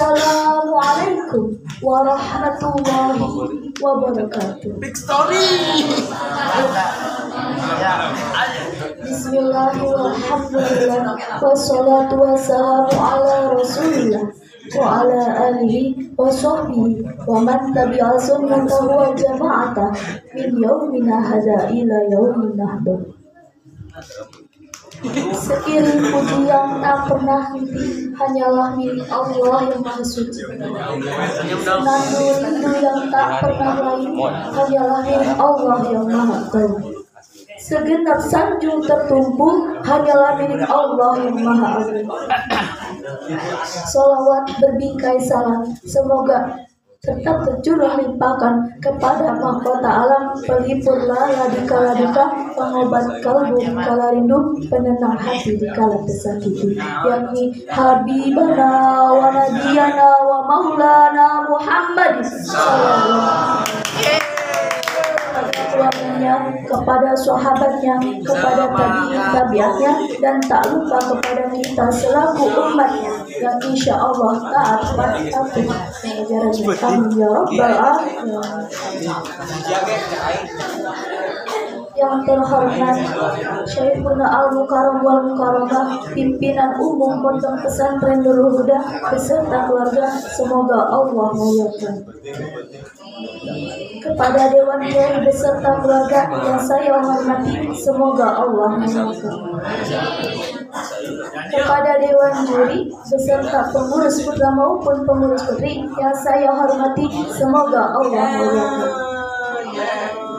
Assalamualaikum warahmatullahi wabarakatuh. Big story. Bismillahirrahmanirrahim. Wassalatu wassalamu ala rasulillah wa ala alihi wa sahbihi wa man tabi'a sunnatahu wa jama'ata min yaumina hadha ila yaumin nahdud. Seiring puji yang tak pernah henti hanyalah milik Allah yang Maha Suci. Senandung rindu yang tak pernah lain hanyalah milik Allah yang Maha Tahu. Segenap sanjung tertumpu hanyalah milik Allah yang Maha Agung. Salawat berbingkai salam semoga tetap tercurah limpahkan kepada mahkota alam, pelipur lala di kala duka, pengobat kalbu di kala rindu, penenang hati di kala tersakiti, yakni Habibana wa Nabiyana wa Maulana Muhammad sallallahu keluarganya, kepada sahabatnya, kepada tabi'in-tabi'atnya, dan tak lupa kepada kita selaku umatnya yang insya Allah taat patuh pengajarannya. Amin ya rabbal alamin. Yang terhormat Syekhuna Al-Mukarram wal Mukarramah, pimpinan umum Pondok Pesantren Nurul Huda beserta keluarga, semoga Allah muliakan. Kepada Dewan Kiai beserta keluarga yang saya hormati, semoga Allah muliakan. Kepada Dewan Juri beserta pengurus putra maupun pengurus putri yang saya hormati, semoga Allah muliakan.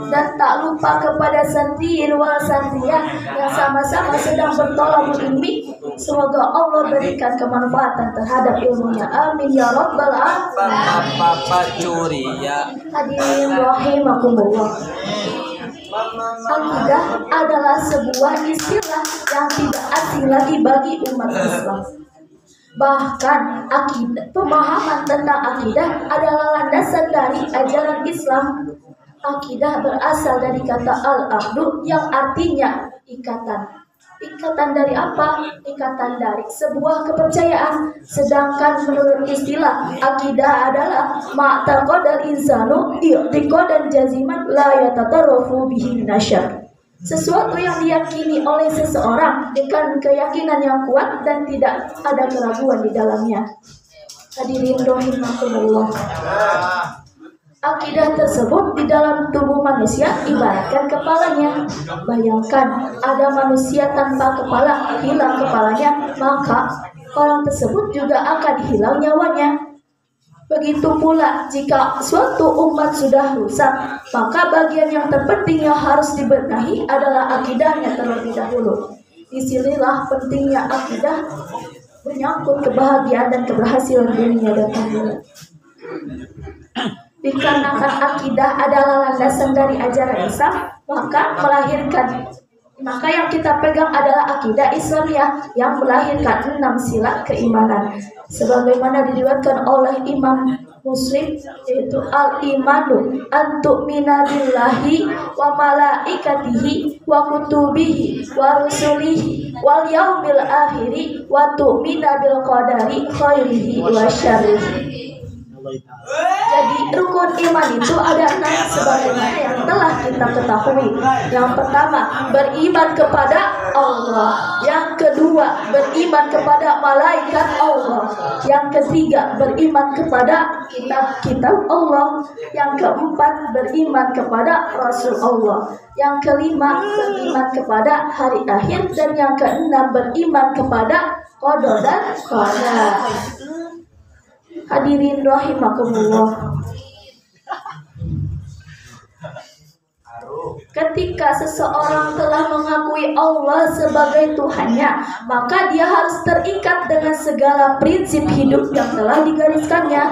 Dan tak lupa kepada santri wal santriyah yang sama-sama sedang bertolak ilmi, semoga Allah berikan kemanfaatan terhadap ilmunya. Amin ya rabbal alamin. Hadirin rahimakumullah. Akidah adalah sebuah istilah yang tidak asing lagi bagi umat Islam. Bahkan pemahaman tentang akidah adalah landasan dari ajaran Islam. Akidah berasal dari kata al-aqdu yang artinya ikatan. Ikatan dari apa? Ikatan dari sebuah kepercayaan. Sedangkan menurut istilah akidah adalah ma'taqadal insanu i'tiqadan jaziman la yatatarrafu bihi nasyar. Sesuatu yang diyakini oleh seseorang dengan keyakinan yang kuat dan tidak ada keraguan di dalamnya. Hadirin rahimakumullah. Akidah tersebut di dalam tubuh manusia ibaratkan kepalanya. Bayangkan ada manusia tanpa kepala, hilang kepalanya, maka orang tersebut juga akan hilang nyawanya. Begitu pula jika suatu umat sudah rusak, maka bagian yang terpenting yang harus dibenahi adalah akidahnya terlebih dahulu. Disinilah pentingnya akidah menyangkut kebahagiaan dan keberhasilan dunia dan akhirat. Dikarenakan akidah adalah landasan dari ajaran Islam, maka yang kita pegang adalah akidah Islamiyah yang melahirkan 6 sila keimanan. Sebagaimana diriwayatkan oleh Imam Muslim, yaitu al-imanu antu'mina billahi wa malaikatihi wa kutubihi wa rusulihi wal yaumil akhiri wa tu'mina bil qadari khairihi wa syarrihi. Jadi rukun iman itu ada 6 sebagaimana yang telah kita ketahui. Yang pertama, beriman kepada Allah. Yang kedua, beriman kepada malaikat Allah. Yang ketiga, beriman kepada kitab-kitab Allah. Yang keempat, beriman kepada Rasul Allah. Yang kelima, beriman kepada hari akhir. Dan yang keenam, beriman kepada qada dan qadar. Hadirin rahimakumullah. Ketika seseorang telah mengakui Allah sebagai Tuhannya, maka dia harus terikat dengan segala prinsip hidup yang telah digariskannya.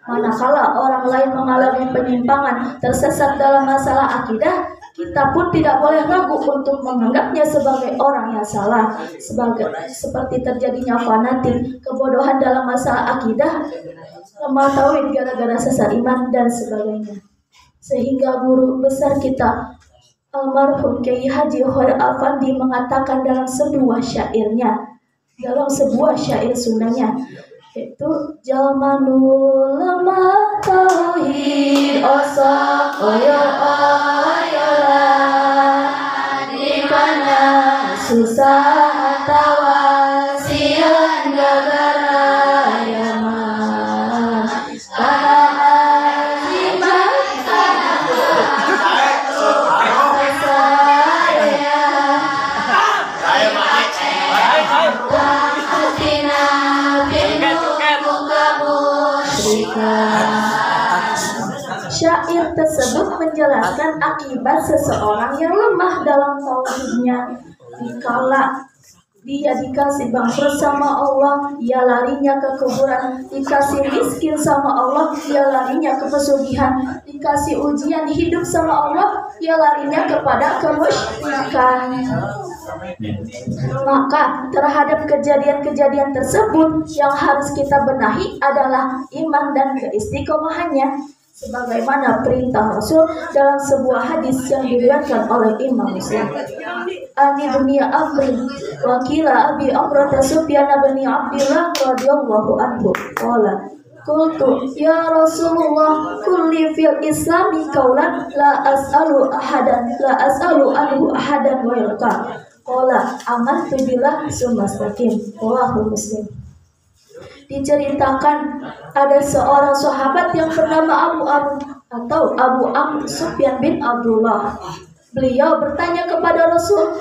Manakala orang lain mengalami penyimpangan, tersesat dalam masalah akidah, kita pun tidak boleh ragu untuk menganggapnya sebagai orang yang salah. Seperti terjadinya fanatik, kebodohan dalam masalah akidah, lemah tauhid gara-gara sesat iman dan sebagainya. Sehingga guru besar kita almarhum Kiai Haji Khairil Afandi mengatakan dalam sebuah syair Sundanya, Itu jamanul lemah tauhid osa oyo dikana susah tawa sian gara yaman Syair tersebut menjelaskan akibat seseorang yang lemah dalam tauhidnya. Dikala dia dikasih bangkrut sama Allah, ia larinya ke kuburan. Dikasih miskin sama Allah, ia larinya ke pesugihan. Dikasih ujian hidup sama Allah, ia larinya kepada kemusyrikan. Maka terhadap kejadian-kejadian tersebut yang harus kita benahi adalah iman dan keistiqomahannya, sebagaimana perintah Rasul dalam sebuah hadis yang diriwayatkan oleh Imam Muslim. Ani dunia Amrin wakila Abi Amrata Sufyan bin Abdillah radhiyallahu anhu qala qultu ya Rasulullah kulli fil islami qaulan la as'alu anhu ahadan ghairaka qala amantu billah sumastaqim rawahu Muslim. Diceritakan ada seorang sahabat yang bernama Abu Amr Sufyan bin Abdullah. Beliau bertanya kepada Rasul,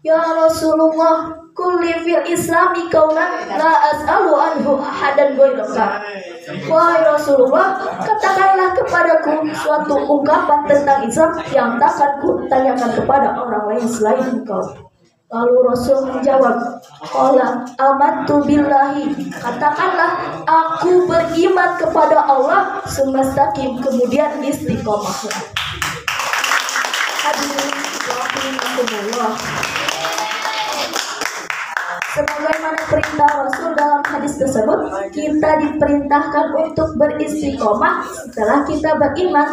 "Ya Rasulullah, kulli fil islami qaulan la as'alu anhu ahadan ghairaka." Wahai Rasulullah, katakanlah kepadaku suatu ungkapan tentang Islam yang takkan kutanyakan kepada orang lain selain engkau. Lalu Rasul menjawab, "Qala amantu billahi." Katakanlah, aku beriman kepada Allah, sumastaqim, kemudian istiqomahlah. Hadirin rahimakumullah. Sebagaimana perintah Rasul dalam hadis tersebut, kita diperintahkan untuk beristiqomah setelah kita beriman.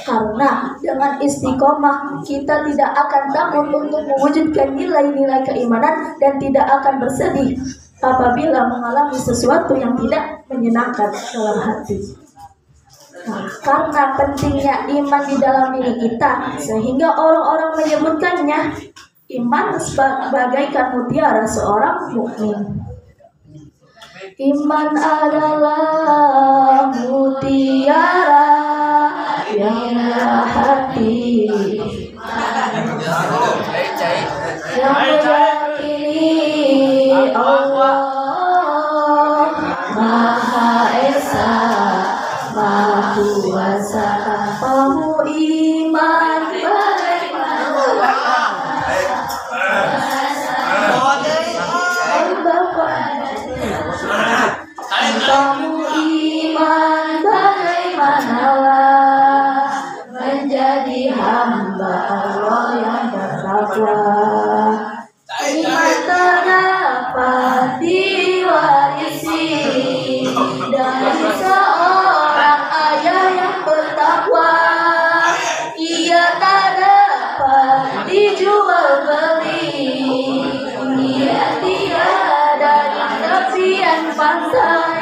Karena dengan istiqomah kita tidak akan takut untuk mewujudkan nilai-nilai keimanan dan tidak akan bersedih apabila mengalami sesuatu yang tidak menyenangkan dalam hati. Karena pentingnya iman di dalam diri kita, sehingga orang-orang menyebutkannya iman bagaikan mutiara seorang mukmin. Iman adalah mutiara yang hati yang meyakini Allah Maha Esa Maha Kuasa. Kamu iman kamu iman bagaimanalah menjadi hamba Allah yang bertakwa. Iman terdapat diwarisi dari seorang ayah yang bertakwa. Ia tak dapat dijual beli. Ia tiada di tepian pantai.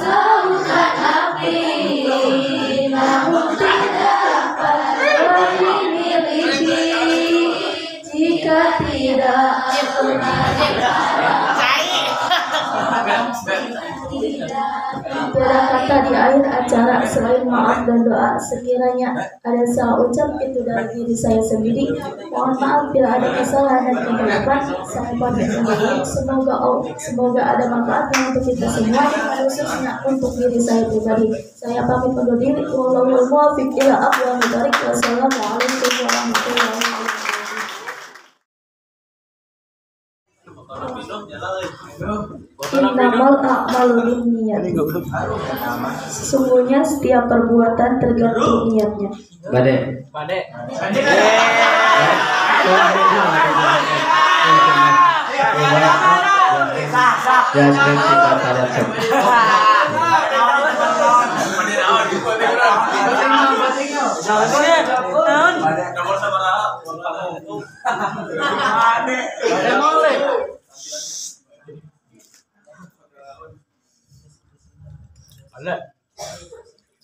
Lautan api namun tidak dapat dimiliki jika tidak berkata di akhir acara selain maaf dan doa, sekiranya ada salah ucap itu dari diri saya sendiri, mohon maaf bila ada kesalahan dan kegelapan. Saya pamit undur diri. Semoga ada manfaatnya untuk kita semua, khususnya untuk diri saya pribadi. Saya pamit undur diri. Wallahul muwaffiq ila aqwamit thoriq. Wassalamualaikum warahmatullahi wabarakatuh. Innamal a'malu binniyat. Sesungguhnya setiap perbuatan tergantung niatnya. Bade. Ya,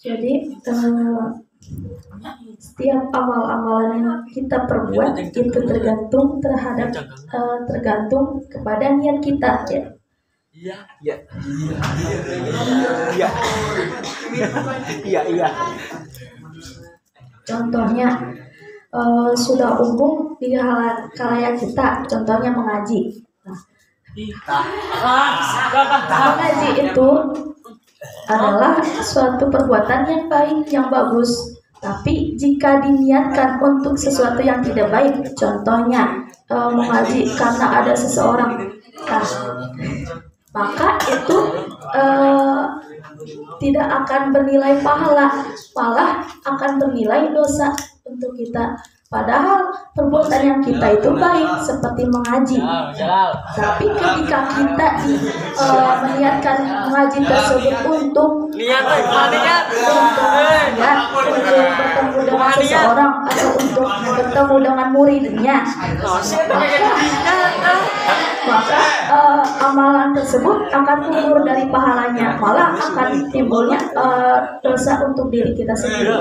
Jadi setiap amal-amalan yang kita perbuat itu tergantung kepada niat kita ya. Iya. Contohnya sudah umum di khalayak kita, contohnya mengaji. Mengaji itu adalah suatu perbuatan yang baik, yang bagus. Tapi jika diniatkan untuk sesuatu yang tidak baik, contohnya mengaji karena ada seseorang, maka itu tidak akan bernilai pahala, malah akan bernilai dosa untuk kita. Padahal perbuatan yang kita itu baik seperti mengaji. Tapi ketika kita meniatkan mengaji tersebut untuk bertemu dengan seseorang atau untuk bertemu dengan muridnya, maka amalan tersebut akan gugur dari pahalanya, malah akan timbulnya dosa untuk diri kita sendiri.